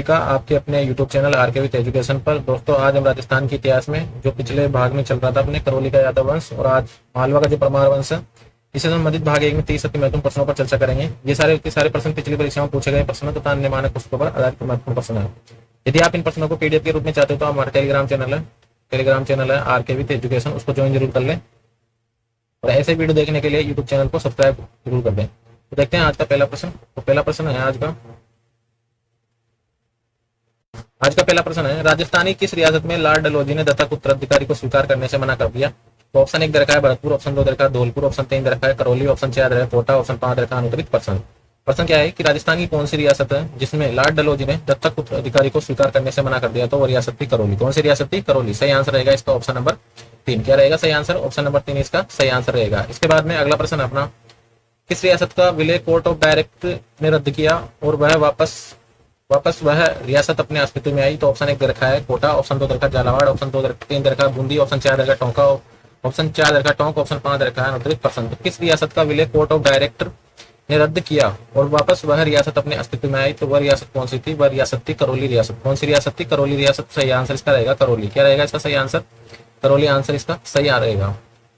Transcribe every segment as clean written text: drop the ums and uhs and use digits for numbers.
का आपके अपने YouTube channel RK with education पर। दोस्तों, आज हम राजस्थान के इतिहास में जो पिछले भाग में चल रहा था अपने करौली का यादव वंश और आज मालवा का जो परमार वंश है, इससे संबंधित भाग एक में 30 अति महत्वपूर्ण प्रश्नों पर चर्चा करेंगे। ये सारे के सारे प्रश्न पिछली परीक्षाओं में पूछे गए प्रश्न तथा अन्य मानक पुस्तकों पर आधारित महत्वपूर्ण प्रश्न है। यदि आप इन प्रश्नों को पीडीएफ के रूप में चाहते हो तो हमारा टेलीग्राम चैनल है आरके विद एजुकेशन, उसको ज्वाइन जरूर कर लें और ऐसे वीडियो देखने के लिए यूट्यूब चैनल को सब्सक्राइब जरूर कर दें। तो देखते हैं आज का पहला प्रश्न। तो पहला प्रश्न है आज का पहला प्रश्न है, राजस्थानी किस रियासत में लॉर्ड डलहौजी ने दत्तक उत्तराधिकारी को स्वीकार करने से मना कर दिया? तो ऑप्शन 1 दे रखा है भरतपुर, ऑप्शन 2 दे रखा है धौलपुर, ऑप्शन 3 दे रखा है करौली, ऑप्शन 4 दे रखा है कोटा, ऑप्शन 5 दे रखा है अनुत्तरित प्रश्न। प्रश्न क्या है कि राजस्थान की कौन सी रियासत है जिसमें लॉर्ड डलहौजी ने दत्तक उत्तराधिकारी को स्वीकार करने से मना कर दिया? तो वो रियासत थी करौली। कौन सी रियासत थी? करौली। सही आंसर रहेगा इसका ऑप्शन नंबर 3। क्या रहेगा सही आंसर? ऑप्शन नंबर 3 इसका सही आंसर रहेगा। इसके बाद में अगला प्रश्न अपना, किस रियासत का विलय कोर्ट ऑफ डायरेक्ट ने रद्द किया और वापस वह रियासत अपने अस्तित्व में आई? तो ऑप्शन 1 दे रखा है कोटा, ऑप्शन 2 दे रखा है झालावाड़, ऑप्शन 3 दे रखा है बूंदी, ऑप्शन 4 दे रखा है टोंका, ऑप्शन 4 दे रखा है टोंक, ऑप्शन 5 दे रखा है अनुत्तरित प्रश्न। तो किस रियासत का विलय कोर्ट ऑफ डायरेक्ट ने रद्द किया और वापस वह रियासत अपने अस्तित्व में आई? तो वह रियासत कौन सी थी? वह रियासत थी करौली रियासत। कौन सी रियासत थी? करौली रियासत। सही आंसर इसका रहेगा करौली। क्या रहेगा इसका सही आंसर? करौली आंसर इसका सही आ रहेगा।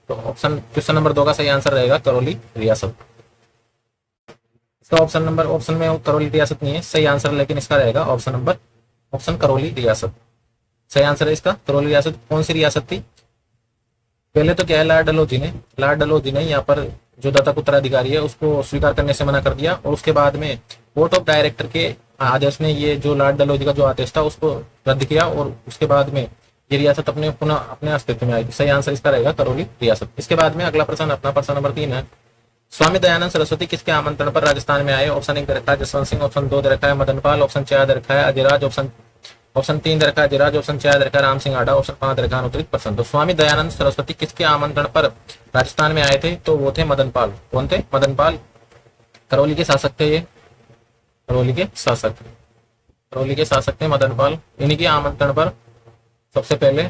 तो क्वेश्चन नंबर 2 का सही आंसर रहेगा करौली रियासत। इसका ऑप्शन में करौली रियासत नहीं है सही आंसर, लेकिन इसका रहेगा ऑप्शन करौली रियासत। सही आंसर है इसका करौली रियासत। कौन सी रियासत थी? पहले तो क्या है, लॉर्ड डलहौजी ने यहाँ पर जो दत्तक उत्तराधिकारी है उसको स्वीकार करने से मना कर दिया और उसके बाद में कोर्ट ऑफ डायरेक्टर के आदेश ने ये जो लॉर्ड डलहौजी का जो आदेश था उसको रद्द किया और उसके बाद में ये रियासत पुनः अपने अस्तित्व में आई। सही आंसर इसका रहेगा करौली रियासत। इसके बाद में अगला प्रश्न अपना प्रश्न नंबर 3 है, स्वामी दयानंद सरस्वती किसके आमंत्रण पर राजस्थान में आए? ऑप्शन 1 दे रखा है जसवंत सिंह, ऑप्शन 2 दे रखा है मदन पाल, ऑप्शन 4 दे रखा है अजयराज, ऑप्शन 3 दे रखा है अजयराज, ऑप्शन 4 दे रखा है राम सिंह आडा, ऑप्शन 5 दे रखा है अनुत्तरित प्रश्न। तो स्वामी दयानंद सरस्वती किसके आमंत्रण पर राजस्थान में आए थे? तो वो थे मदन पाल। कौन थे? मदन पाल। करौली के शासक थे ये, करौली के शासक थे मदन पाल। इन्हीं के आमंत्रण पर सबसे पहले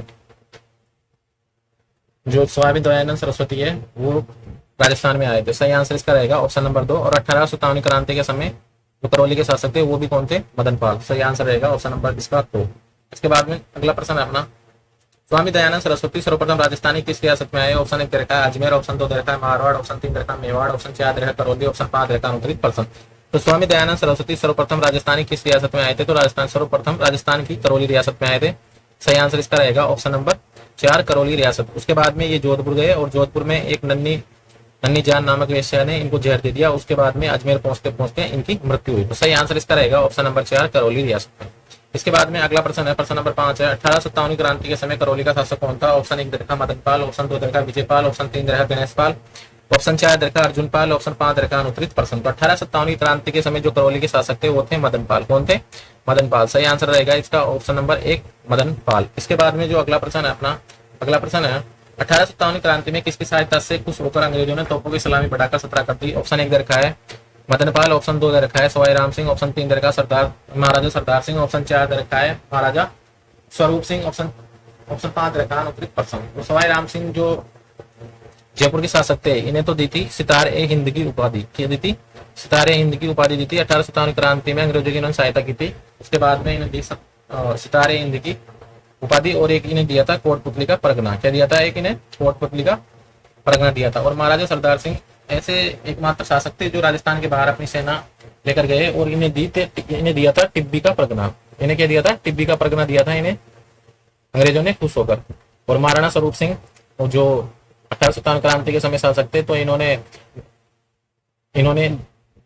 जो स्वामी दयानंद सरस्वती है वो राजस्थान में आए थे। सही आंसर इसका रहेगा ऑप्शन नंबर 2। और 1857 क्रांति के समय जो करौली के शासक थे वो भी कौन थे? मदन पाल। सही आंसर रहेगा ऑप्शन नंबर इसका 2। इसके बाद में अगला प्रश्न है अपना, स्वामी दयानंद सरस्वती सर्वप्रथम राजस्थानी किस रियासत में आए? ऑप्शन 1 दे रखा है अजमेर, ऑप्शन 2 दे रखा है मारवाड़, ऑप्शन 3 दे रखा है मेवाड़, ऑप्शन 4 दे रखा है करौली, ऑप्शन 5 दे रखा है अनुत्तरित प्रश्न। तो स्वामी दयानंद सरस्वती सर्वप्रथम राजस्थानी किस रियासत में आए थे? तो सर्वप्रथम राजस्थान की करौली रियासत में आए थे। सही आंसर इसका रहेगा ऑप्शन नंबर 4 करौली रियासत। उसके बाद में ये जोधपुर गए और जोधपुर में एक नन्नी जान नामक वेश्या ने इनको जहर दे दिया। उसके बाद में अजमेर पहुंचते इनकी मृत्यु हुई। तो सही आंसर इसका रहेगा ऑप्शन नंबर 4 करौली रियासत में। इसके बाद में अगला प्रश्न है प्रश्न नंबर 5 है, 1857 क्रांति के समय करौली का शासक कौन था? ऑप्शन 1 दे रखा मदन पाल, ऑप्शन 2 दे रखा विजयपाल, ऑप्शन 3 दे रखा गणेश पाल, ऑप्शन 4 दे रखा अर्जुन पाल, ऑप्शन 5 दे रखा अनुत्तरित प्रश्न। तो 1857 क्रांति के समय जो करौली के शासक थे वो थे मदन पाल। कौन थे? मदन पाल। सही आंसर रहेगा इसका ऑप्शन नंबर 1 मदन पाल। इसके बाद में जो अगला प्रश्न है 1857 क्रांति में किसकी सहायता से खुश होकर अंग्रेजों ने तोपों की सलामी बढ़ाकर सत्ता कर दी? ऑप्शन 1 दे रखा है मदन पाल, ऑप्शन 2 दे रखा है सवाई राम सिंह, ऑप्शन 3 दे रखा है महाराजा सरदार सिंह, ऑप्शन 4 दे रखा है महाराजा स्वरूप सिंह, ऑप्शन 5 दे रखा है अनुत्तरित प्रश्न। तो सवाई राम सिंह जो जयपुर के शासक थे इन्हें तो दी थी सितारे हिंद की उपाधि। क्या दी थी? सितारे हिंद की उपाधि दी थी। 1857 क्रांति में अंग्रेजों की इन्होंने सहायता की थी। उसके बाद में इन्हें दी सितारे हिंद की उपाधि और एक इन्हें दिया था कोटपुतली का परगना। क्या दिया था? एक इन्हें कोटपुतली का परगना दिया था। और महाराजा सरदार सिंह ऐसे एकमात्र शासक थे जो राजस्थान के बाहर अपनी सेना लेकर गए और इन्हें दिया था टिब्बी का परगना। इन्हें क्या दिया था? टिब्बी का परगना दिया था इन्हें अंग्रेजों ने खुश होकर। और महाराणा स्वरूप सिंह जो 1857 क्रांति के समय शासक थे तो इन्होंने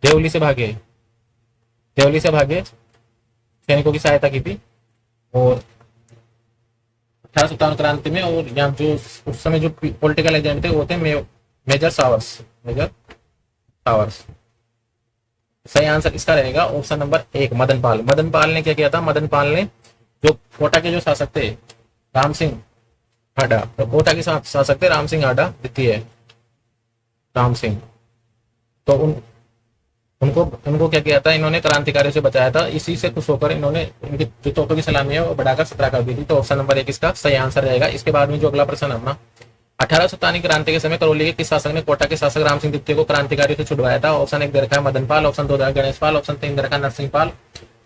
देवली से भागे सैनिकों की सहायता की थी और 1857 क्रांति में। और यहाँ जो उस समय जो पॉलिटिकल एजेंट थे वो थे मेजर सावर्स। सही आंसर इसका रहेगा ऑप्शन नंबर 1 मदन पाल। मदन पाल ने क्या किया था? मदन पाल ने जो कोटा के जो शासक थे राम सिंह आडा, तो कोटा के शासक थे राम सिंह आडा द्वितीय राम सिंह, तो उनको क्या किया था? इन्होंने क्रांतिकारियों से बचाया था। इसी से खुश होकर इन्होंने इनकी जो तोपों की सलामी है वो बढ़ाकर 17 कर दी थी। तो ऑप्शन नंबर 1 इसका सही आंसर रहेगा। इसके बाद में जो अगला प्रश्न है अपना, 1857 क्रांति के समय करौली के किस शासक ने कोटा के शासक राम सिंह द्वितीय को क्रांतिकारियों से छुड़वाया था? ऑप्शन 1 दे रखा है मदन पाल, ऑप्शन 2 दे रखा है गणेश पाल, ऑप्शन 3 दे रखा है नरसिंह पाल,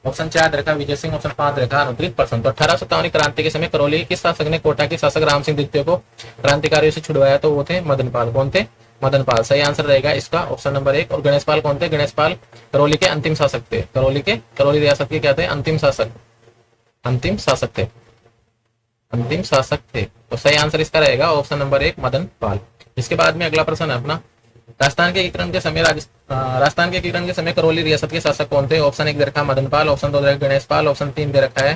ऑप्शन 4 दे रखा है विजय सिंह, ऑप्शन 5 दे रखा है अनुत्तरित प्रश्न। तो 1857 क्रांति के समय करौली के किस शासक ने कोटा के शासक राम सिंह द्वितीय को क्रांतिकारियों से छुड़वाया? तो वो थे मदनपाल। कौन थे? मदनपाल। सही आंसर रहेगा इसका ऑप्शन नंबर 1। और गणेशपाल कौन थे? गणेशपाल करौली के अंतिम शासक थे। करौली रियासत के क्या थे? अंतिम शासक थे। अंतिम शासक थे। तो सही आंसर इसका रहेगा ऑप्शन नंबर 1 मदनपाल। इसके बाद में अगला प्रश्न है अपना, राजस्थान के एकीकरण के समय करौली रियासत के शासक कौन थे? ऑप्शन 1 दे रखा मदनपाल, ऑप्शन 2 दे रखा गणेशपाल, ऑप्शन 3 दे रखा है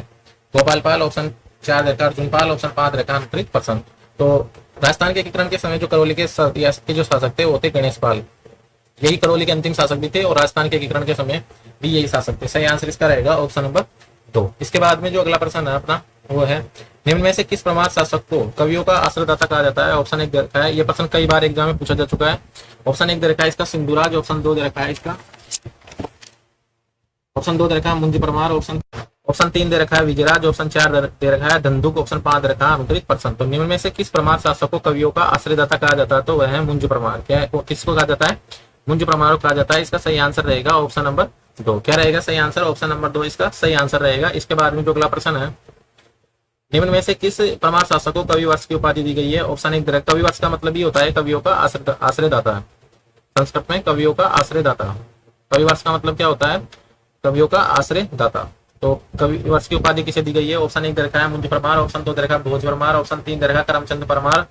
गोपालपाल, ऑप्शन 4 दे रखा अर्जुनपाल, ऑप्शन 5 दे रखा अनुत्तरित प्रश्न। तो राजस्थान के एकीकरण के समय जो करौली के रियासत के जो शासक थे वो थे गणेशपाल। यही करौली के अंतिम शासक भी थे और राजस्थान के एकीकरण के समय भी यही शासक थे। सही आंसर इसका रहेगा ऑप्शन नंबर 2। इसके बाद में जो अगला प्रश्न है अपना वो है, निम्न में से किस प्रमाण शासक को कवियों का आश्रयदाता कहा जाता है? ऑप्शन 1 दे रखा है, ये प्रश्न कई बार एग्जाम में पूछा जा चुका है। ऑप्शन 1 दे रखा है इसका सिंधुराज, ऑप्शन 2 दे रखा है इसका मुंजी परमार, ऑप्शन 3 दे रखा है विजयराज, ऑप्शन 4 दे रखा है धंधुक, ऑप्शन 5 दे रखा है अनुत्तरित प्रश्न। तो निम्न में से किस प्रमाण शासक को कवियों का आश्रयदाता कहा जाता है? तो वह है मुंजी परमार। क्या है? किसको कहा जाता है? मुंजी परमार को कहा जाता है। इसका सही आंसर रहेगा ऑप्शन नंबर 2। क्या रहेगा सही आंसर? ऑप्शन नंबर 2 इसका सही आंसर रहेगा। इसके बाद में जो अगला प्रश्न है, निम्न में से किस प्रमाण शासक को कवि वर्ष की उपाधि दी गई है? ऑप्शन 1 कवि वर्ष का मतलब ये होता है कवियों का आश्रयदाता। संस्कृत में कवियों का आश्रयदाता। कवि वर्ष का मतलब क्या होता है? कवियों का आश्रयदाता। तो कवि वर्ष की उपाधि किसे दी गई है? ऑप्शन 1 दे रखा है मुंजी परमार, ऑप्शन 2 दे रखा है भोज परमार, ऑप्शन 3 दे रखा है करमचंद परमार,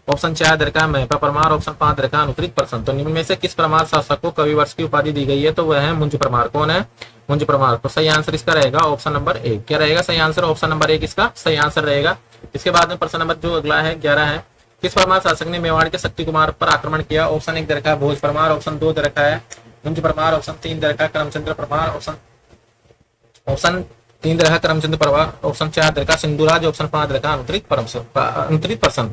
ऑप्शन 4 दे रखा है महपा परमार, ऑप्शन 5 दे रखा है अनुत्तरित प्रश्न। तो निम्न में से किस प्रमाण शासक को कवि वर्ष की उपाधि दी गई है? तो वह है मुंजी परमार। कौन है? मुंजी परमार। तो सही आंसर इसका रहेगा ऑप्शन नंबर 1। क्या रहेगा सही आंसर? ऑप्शन नंबर 1 इसका सही आंसर रहेगा। इसके बाद में प्रश्न नंबर जो अगला है 11 है, किस परमार शासक ने मेवाड़ के शक्ति कुमार पर आक्रमण किया? ऑप्शन 1 दे रखा है भोज परमार, ऑप्शन 2 दे रखा है मुंजी परमार, ऑप्शन 3 दे रखा है करमचंद्र परमार, ऑप्शन 3 दे रखा है करमचंद परमार, ऑप्शन 4 दे रखा है सिंधुराज, ऑप्शन 5 दे रखा है अनुत्तरित प्रश्न।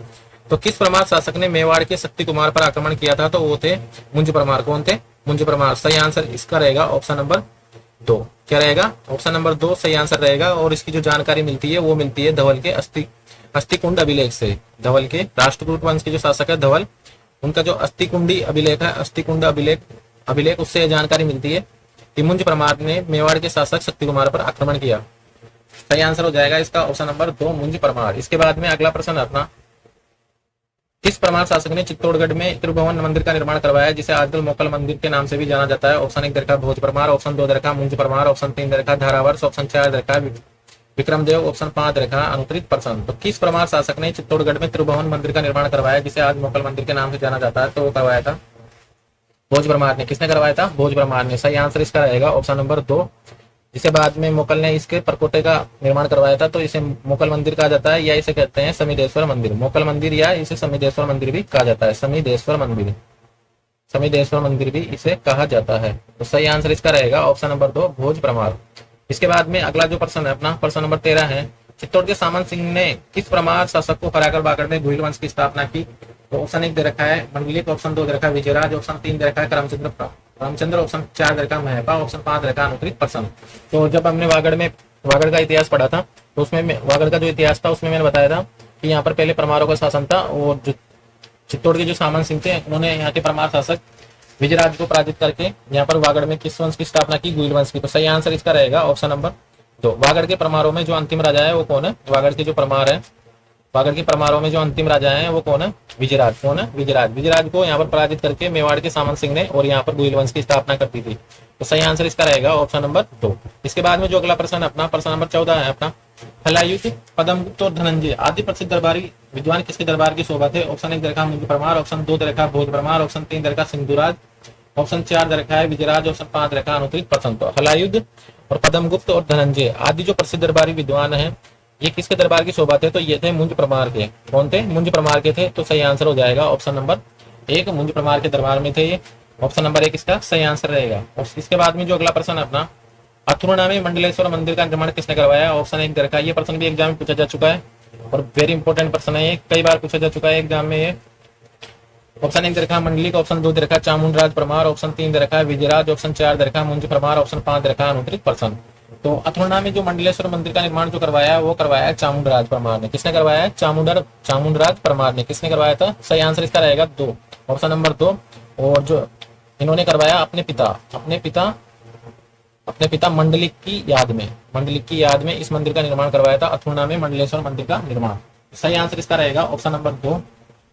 तो किस परमार शासक ने मेवाड़ के शक्ति कुमार पर आक्रमण किया था? तो वो थे मुंजी परमार। कौन थे? मुंजी परमार। सही आंसर इसका रहेगा ऑप्शन नंबर 2। क्या रहेगा? ऑप्शन नंबर 2 सही आंसर रहेगा। और इसकी जो जानकारी मिलती है वो मिलती है धवल के अस्थिकुंड अभिलेख से। धवल के राष्ट्रकूट वंश के जो शासक है धवल, उनका जो अस्थिकुंडी अभिलेख है, अस्थिकुंड अभिलेख उससे जानकारी मिलती है कि मुंज परमार ने मेवाड़ के शासक शक्ति कुमार पर आक्रमण किया। सही आंसर हो जाएगा इसका ऑप्शन नंबर 2 मुंज परमार। इसके बाद में अगला प्रश्न है अपना, किस परमार शासक ने चित्तौड़गढ़ में त्रिभुवन मंदिर का निर्माण करवाया जिसे आजकल मोकल मंदिर के नाम से भी जाना जाता है? ऑप्शन 1 दे रखा भोज परमार, ऑप्शन 2 दे रखा मुंज परमार, ऑप्शन 3 दे रखा धारावर्ष, ऑप्शन 4 दे रखा विक्रमदेव, ऑप्शन 5 दे रखा अनुत्तरित प्रश्न। तो किस परमार शासक ने चित्तौड़गढ़ में त्रिभुवन मंदिर का निर्माण करवाया जिसे आज मोकल मंदिर के नाम से जाना जाता है? तो वो करवाया था भोज परमार ने। किसने करवाया था? भोज परमार ने। सही आंसर इसका रहेगा ऑप्शन नंबर 2। जिसे बाद में मोकल ने इसके परकोटे का निर्माण करवाया था, तो इसे मोकल मंदिर कहा जाता है या इसे कहते हैं समिदेश्वर मंदिर। मोकल मंदिर या इसे समिदेश्वर मंदिर भी कहा जाता है। समिदेश्वर मंदिर भी इसे कहा जाता है। तो सही आंसर इसका रहेगा ऑप्शन नंबर 2 भोज परमार। इसके बाद में अगला जो प्रश्न है अपना, प्रश्न नंबर 13 है, चित्तौड़ के सामंत सिंह ने किस परमार शासक को हराकर बागड़ में भुइल वंश की स्थापना की? तो ऑप्शन 1 दे रखा है मंडलिक, ऑप्शन 2 दे रखा है विजयराज, ऑप्शन 3 दे रखा है रामचंद्र, ऑप्शन 4 दे रखा है महपा, ऑप्शन 5 दे रखा है अनुत्तरित प्रश्न। तो जब हमने वागड़ का इतिहास पढ़ा था तो उसमें वागड़ का जो इतिहास था उसमें मैंने बताया था कि यहाँ पर पहले परमारों का शासन था और जो चित्तौड़ के जो सामंत सिंह थे उन्होंने यहाँ के परमार शासक विजयराज को पराजित करके यहाँ पर वागड़ में किस वंश की स्थापना की? गुइल वंश की। तो सही आंसर इसका रहेगा ऑप्शन नंबर 2। वागड़ के परमारों में जो अंतिम राजा है वो कौन है? वागड़ के परमारों में जो अंतिम राजा है वो कौन है? विजयराज। कौन है? विजयराज को यहाँ पर पराजित करके मेवाड़ के सामंत सिंह ने और यहाँ पर गुइल वंश की स्थापना कर दी थी। तो सही आंसर इसका रहेगा ऑप्शन नंबर 2। इसके बाद में जो अगला प्रश्न अपना, प्रश्न नंबर 14 है अपना, हलायुद्ध, पद्मगुप्त और धनंजय आदि प्रसिद्ध दरबारी विद्वान किसके दरबार की शोभा थे? ऑप्शन 1 दे रखा मुंज परमार, ऑप्शन 2 दे रखा भोज परमार, ऑप्शन 3 दे रखा सिंधुराज, ऑप्शन 4 दे रखा है विजयराज, ऑप्शन 5 दे रखा अनुत्तरित प्रश्न। तो हलायुद्ध और पद्मगुप्त और धनंजय आदि जो प्रसिद्ध दरबारी विद्वान है ये किसके दरबार की शोभा थे? तो ये थे मुंज परमार के। कौन थे? मुंज परमार के थे। तो सही आंसर हो जाएगा ऑप्शन नंबर 1 मुंज परमार के दरबार में थे ये। ऑप्शन नंबर 1 इसका सही आंसर रहेगा। और इसके बाद में जो अगला प्रश्न है अपना, अथुर्णा में मंडलेश्वर मंदिर का निर्माण किसने करवाया? ऑप्शन 1 दे रखा है। ये प्रश्न भी एग्जाम में पूछा जा चुका है और वेरी इंपॉर्टेंट प्रश्न है ये, कई बार पूछा जा चुका है एग्जाम में ये। ऑप्शन 1 दे रखा है मंडलिक, ऑप्शन 2 दे रखा है चामुंडराज परमार, ऑप्शन 3 दे रखा है विजयराज, ऑप्शन 4 दे रखा है मुंज परमार, ऑप्शन 5 दे रखा है अनुत्तरित प्रश्न। तो अथुर्णा में जो मंडलेश्वर मंदिर का निर्माण जो करवाया है वो करवाया है चामुंडराज परमार ने। किसने करवाया है? चामुंडराज परमार ने। किसने करवाया था? सही आंसर इसका रहेगा 2, ऑप्शन नंबर 2। और जो इन्होंने करवाया अपने पिता अपने पिता मंडलिक की याद में, मंडलिक की याद में इस मंदिर का निर्माण करवाया था। अथुर्णा में मंडलेश्वर मंदिर का निर्माण। सही आंसर इसका रहेगा ऑप्शन नंबर 2।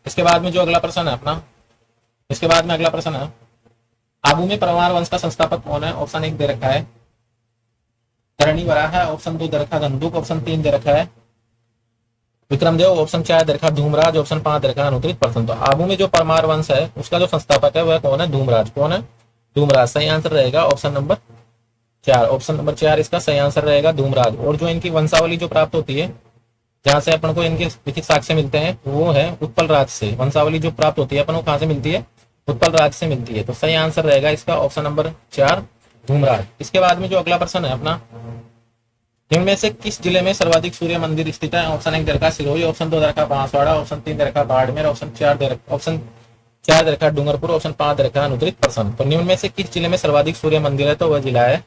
इसके बाद में जो अगला प्रश्न है अपना, इसके बाद में अगला प्रश्न है, आबू में परमार वंश का संस्थापक कौन है? ऑप्शन 1 दे रखा है धरणी वराह है, ऑप्शन 2 दे रखा है धंधुक, ऑप्शन 3 दे रखा है विक्रमदेव, ऑप्शन 4 दे रखा है धूमराज, ऑप्शन 5 दे रखा है अनुत्तरित प्रश्न। तो आबू में जो परमार वंश है उसका जो संस्थापक है वह कौन है? धूमराज। कौन है? धूमराज। सही आंसर रहेगा ऑप्शन नंबर 4। ऑप्शन नंबर 4 इसका सही आंसर रहेगा धूमराज। और जो इनकी वंशावली जो प्राप्त होती है, जहां से अपन को इनके लिखित साक्ष्य मिलते हैं, वो है उत्पल राज से। वंशावली जो प्राप्त होती है अपन को कहां से मिलती है? उत्पल राज से मिलती है। तो सही आंसर रहेगा इसका ऑप्शन नंबर 4 धूमराज। इसके बाद में जो अगला प्रश्न है अपना, इनमें से किस जिले में सर्वाधिक सूर्य मंदिर स्थित है? ऑप्शन 1 दे रखा सिरोही, ऑप्शन 2 दे रखा बांसवाड़ा, ऑप्शन 3 दे रखा बाड़मेर, ऑप्शन 4 दे रखा डूंगरपुर, ऑप्शन 5 दे रखा अनुत्तरित प्रश्न। तो निम्न में से किस जिले में सर्वाधिक सूर्य मंदिर है? तो वह जिला है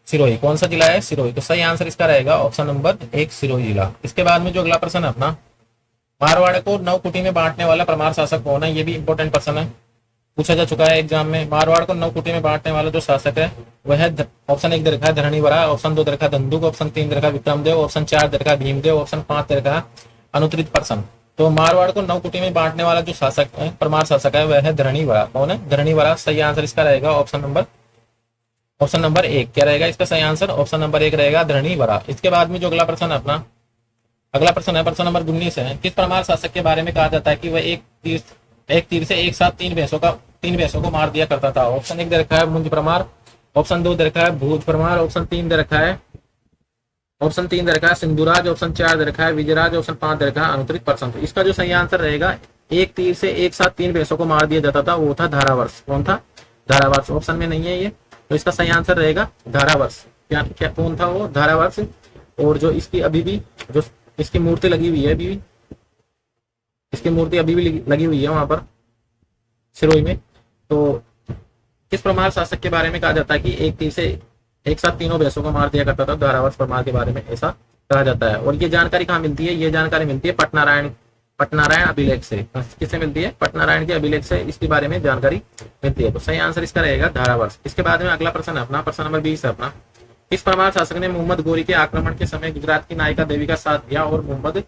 सिरोही। कौन सा जिला है? सिरोही। तो सही आंसर इसका रहेगा ऑप्शन नंबर 1 सिरोही जिला। इसके बाद में जो अगला प्रश्न है अपना, मारवाड़ को 9 कुटी में बांटने वाला परमार शासक कौन है? ये भी इंपॉर्टेंट प्रश्न है, पूछा जा चुका है एग्जाम में। मारवाड़ को 9 कुटी में बांटने वाला जो शासक है वह है ऑप्शन 1 दे रखा है धरणी वरा, ऑप्शन 2 दे रखा है धंधुक, ऑप्शन 3 दे रखा है विक्रमदेव, ऑप्शन 4 दे रखा है भीमदेव, ऑप्शन 5 दे रखा है अनुत्तरित प्रश्न। तो मारवाड़ को 9 कुटी में बांटने वाला जो शासक है, परमार शासक है, वह है धरणी वरा। कौन है? धरणी वरा। सही आंसर इसका रहेगा ऑप्शन नंबर 1। क्या रहेगा इसका सही आंसर? ऑप्शन नंबर 1 रहेगा धरणी वरा। इसके बाद में जो अगला प्रश्न है अपना, अगला प्रश्न है प्रश्न नंबर 19 है, किस परमार शासक के बारे में कहा जाता है कि वह एक तीर से एक साथ 3 भैंसों को मार दिया करता था? ऑप्शन 1 दे रखा है मुंज परमार, ऑप्शन 2 दे रखा है भोज परमार, ऑप्शन 3 दे रखा है सिंधुराज, ऑप्शन 4 दे रखा है विजयराज, ऑप्शन 5 दे रखा है अनुत्तरित प्रश्न। तो इसका जो सही आंसर रहेगा, एक तीर से एक साथ 3 भैंसों को मार दिया जाता था, वो था धारावर्ष। कौन था? धारावर्ष। ऑप्शन में नहीं है ये, तो इसका सही आंसर रहेगा धारावर्ष। क्या क्या कौन था वो? धारावर्ष। और जो इसकी अभी भी जो इसकी मूर्ति लगी हुई है, अभी भी इसकी मूर्ति अभी भी लगी हुई है वहां पर सिरोही में। तो किस परमार शासक के बारे में कहा जाता है कि एक तीर से एक साथ 3 भैंसों को मार दिया करता था? धारावर्ष परमार के बारे में ऐसा कहा जाता है। और ये जानकारी कहाँ मिलती है? ये जानकारी मिलती है पटनारायण अभिलेख से। किससे मिलती है? पटनारायण के अभिलेख से इसके बारे में जानकारी मिलती है। तो सही आंसर इसका रहेगा धारावर्ष। इसके बाद में अगला प्रश्न है अपना, प्रश्न नंबर 20 है अपना, किस परमार शासक ने मोहम्मद गोरी के आक्रमण के समय गुजरात की नायिका देवी का साथ दिया और मोहम्मद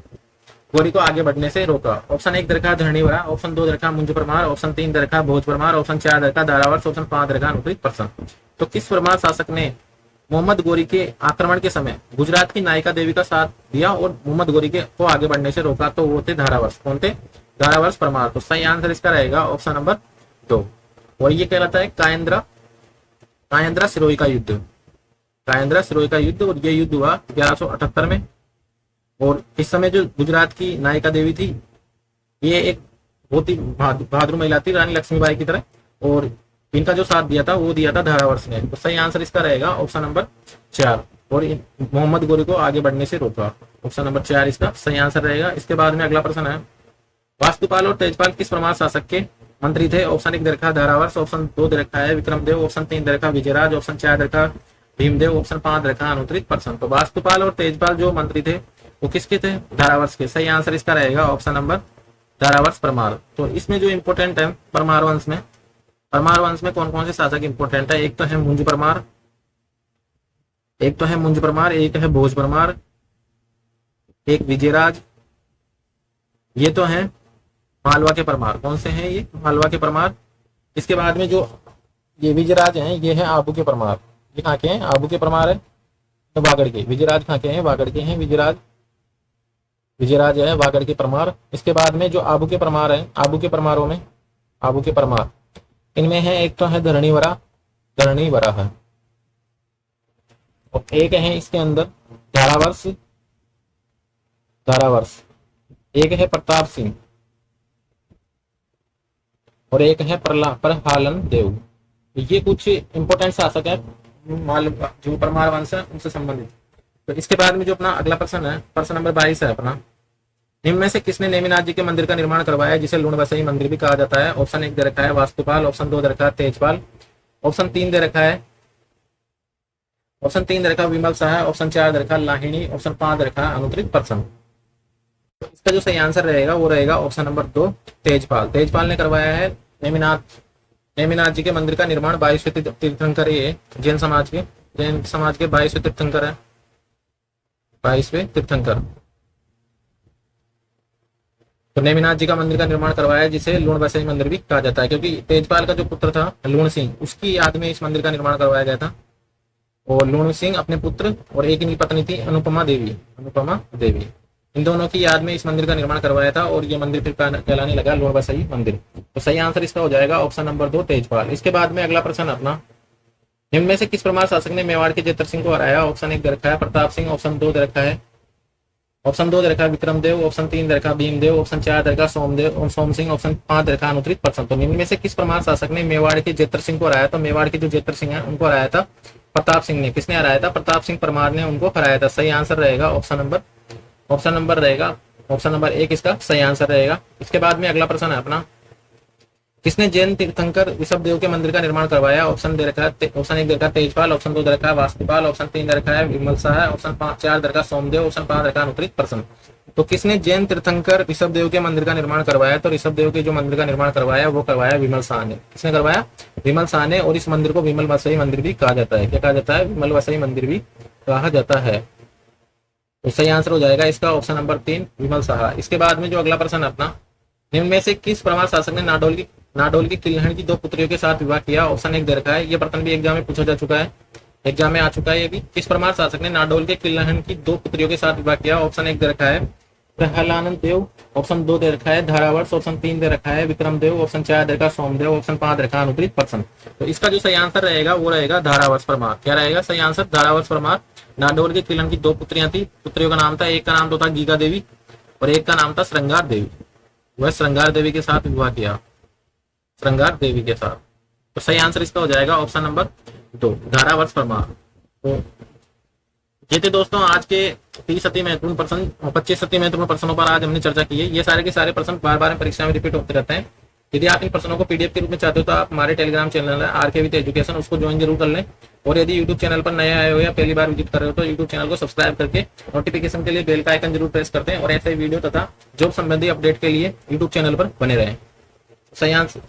गोरी को आगे बढ़ने से रोका? ऑप्शन 1 दे रखा धरणीवरा, ऑप्शन 2 दे रखा मुंज परमार, ऑप्शन 3 दे रखा भोज परमार, ऑप्शन 4 दे रखा धारावर्ष, ऑप्शन 5 दे रखा अनुत्तरित प्रश्न। तो किस परमार शासक ने मोहम्मद गोरी के आक्रमण के समय गुजरात की नायिका देवी का साथ दिया और मोहम्मद गोरी को आगे बढ़ने से रोका? तो वो थे धारावर्ष। कौन थे? धारावर्ष परमार। तो सही आंसर इसका रहेगा ऑप्शन नंबर 2। और ये कहलाता है कायंद्रा सिरोही का युद्ध। कायंद्रा सिरोही का युद्ध। और ये युद्ध हुआ 1178 में। और इस समय जो गुजरात की नायिका देवी थी, ये एक बहुत ही बहादुर महिला थी, रानी लक्ष्मीबाई की तरह। और इनका जो साथ दिया था वो दिया था धारावर्ष ने। तो सही आंसर इसका रहेगा ऑप्शन नंबर 4। और मोहम्मद गोरी को आगे बढ़ने से रोका। ऑप्शन नंबर 4 इसका सही आंसर रहेगा। इसके बाद में अगला प्रश्न है, वास्तुपाल और तेजपाल किस परमार शासक के मंत्री थे? ऑप्शन 1 दे रखा है धारावर्ष, ऑप्शन 2 दे रखा है विक्रमदेव, ऑप्शन 3 दे रखा है विजयराज, ऑप्शन 4 दे रखा है भीमदेव, ऑप्शन 5 दे रखा है अनुत्तरित प्रश्न। तो वास्तुपाल और तेजपाल जो मंत्री थे वो किसके थे? धारावर्ष के। सही आंसर इसका रहेगा ऑप्शन नंबर धारावर्ष परमार। तो इसमें जो इंपोर्टेंट है परमार वंश में कौन कौन से शासक इंपोर्टेंट है? एक तो है मुंज परमार, एक है भोज परमार, एक विजयराज, ये तो है मालवा के परमार। कौन से हैं ये? मालवा के परमार। इसके बाद में जो ये विजयराज हैं, ये है आबू के परमार। ये कहाँ के हैं? आबू के परमार है, तो वागड़ के। विजयराज कहाँ के हैं? वागड़ के हैं विजयराज है वागड़ के परमार। इसके बाद में जो आबू के परमार है, आबू के परमार इनमें है, एक तो है धरणी वरा है, और एक है इसके अंदर धारावर्ष, एक है प्रताप सिंह, और एक है प्रहालन देव। ये कुछ इंपोर्टेंट शासक है जो परमार वंश है उनसे संबंधित। तो इसके बाद में जो अपना अगला प्रश्न है, प्रश्न नंबर 22 है अपना, निम्न में से किसने नेमिनाथ जी के मंदिर का निर्माण करवाया जिसे लूण बसई मंदिर भी कहा जाता है? ऑप्शन 1 दे रखा है वास्तुपाल, ऑप्शन 2 दे रखा है तेजपाल, ऑप्शन 3 दे रखा है विमल शाह, ऑप्शन 4 दे रखा है लाहिणी, ऑप्शन 5 दे रखा है अनुत्तरित प्रश्न। तो इसका जो सही आंसर रहेगा वो रहेगा ऑप्शन नंबर 2 तेजपाल ने करवाया है नेमिनाथ जी के मंदिर का निर्माण। 22 तीर्थंकर ये जैन समाज के जैन समाज के 22वें तीर्थंकर है, 22वें तीर्थंकर। तो नेमिनाथ जी का मंदिर का निर्माण करवाया, जिसे लूण बसई मंदिर भी कहा जाता है, क्योंकि तेजपाल का जो पुत्र था लूण सिंह, उसकी याद में इस मंदिर का निर्माण करवाया गया था। और लूण सिंह अपने पुत्र और एक इनकी पत्नी थी अनुपमा देवी, अनुपमा देवी, इन दोनों की याद में इस मंदिर का निर्माण करवाया था, और ये मंदिर फिर कहलाने लगा लूण बसई मंदिर। तो सही आंसर इसका हो जाएगा ऑप्शन नंबर 2 तेजपाल। इसके बाद में अगला प्रश्न अपना, निम्न में से किस परमार शासक ने मेवाड़ के जेतर सिंह को हराया? ऑप्शन 1 दे रखा है प्रताप सिंह, ऑप्शन 2 दे रखा है विक्रमदेव, ऑप्शन 3 दे रखा भीमदेव, ऑप्शन 4 दे रखा सोमदेव और सोम सिंह, ऑप्शन 5 दे रखा अनुत्तरित पर्सन। तो निम्न में से किस परमार शासक ने मेवाड़ के जेतर सिंह को हराया? तो मेवाड़ के जो जेतर सिंह है उनको हराया था प्रताप सिंह ने। किसने हराया था? प्रताप सिंह परमार ने उनको हराया था। सही आंसर रहेगा ऑप्शन नंबर 1 इसका सही आंसर रहेगा। इसके बाद में अगला प्रश्न है अपना, किसने जैन तीर्थंकर ऋषभदेव के मंदिर का निर्माण करवाया? ऑप्शन 1 दे रखा है तेजपाल, ऑप्शन 2 दे रखा है वास्तुपाल, ऑप्शन 3 दे रखा है विमल शाह, ऑप्शन 4 दे रखा है सोमदेव, ऑप्शन 5 दे रखा है अनुत्तरित पर्सन। तो किसने जैन तीर्थंकर ऋषभदेव के मंदिर का निर्माण करवाया? तो ऋषभदेव के जो मंदिर का निर्माण करवाया वो करवाया विमल शाह ने। किसने करवाया? विमल शाह ने। और इस मंदिर को विमल वसई मंदिर भी कहा जाता है। क्या कहा जाता है? विमल वसई मंदिर भी कहा जाता है। तो सही आंसर हो जाएगा इसका ऑप्शन नंबर 3 विमल शाह। इसके बाद में जो अगला प्रश्न अपना, निम्न में से किस परमार शासक ने नाडोल की किल्हण की 2 पुत्रियों के साथ विवाह किया? ऑप्शन 1 दे रखा है, ये प्रश्न भी एग्जाम में पूछा जा चुका है, एग्जाम में आ चुका है ये भी। किस परमार शासक ने नाडोल के किल्हण की 2 पुत्रियों के साथ विवाह किया? ऑप्शन 1 दे रखा है प्रहलानंद देव, ऑप्शन 2 दे रखा है धारावर्ष, ऑप्शन 3 दे रखा है विक्रमदेव, ऑप्शन 4 दे रखा है सोमदेव, ऑप्शन 5 दे रखा है अनुत्तरित पर्सन। तो इसका जो सही आंसर रहेगा वो रहेगा धारावर्ष परमार। क्या रहेगा सही आंसर? धारावर्ष परमार। नाडोल के किल्हण की 2 पुत्रियां थी, पुत्रियों का नाम था, एक का नाम तो था गीगा देवी और एक का नाम था श्रृंगार देवी। वह श्रृंगार देवी के साथ विवाह किया, श्रृंगार देवी के साथ। तो सही आंसर इसका हो जाएगा ऑप्शन नंबर 2 धारावर्ष परमार। तो ये थे दोस्तों आज के 30 अति महत्वपूर्ण प्रश्न और 25 अति महत्वपूर्ण प्रश्नों पर आज हमने चर्चा की है। ये सारे के सारे प्रश्न बार बार परीक्षा में रिपीट होते रहते हैं। यदि आप इन प्रश्नों को पीडीएफ के रूप में चाहते हो तो आप हमारे टेलीग्राम चैनल है आरके विद एजुकेशन, उसको ज्वाइन जरूर कर लें। और यदि यूट्यूब चैनल पर नए आए हो या पहली बार विजिट कर रहे हो तो यूट्यूब चैनल को सब्सक्राइब करके नोटिफिकेशन के लिए बेल का आइकन जरूर प्रेस करते हैं और ऐसे वीडियो तथा जॉब संबंधी अपडेट के लिए यूट्यूब चैनल पर बने रहें। सही आंसर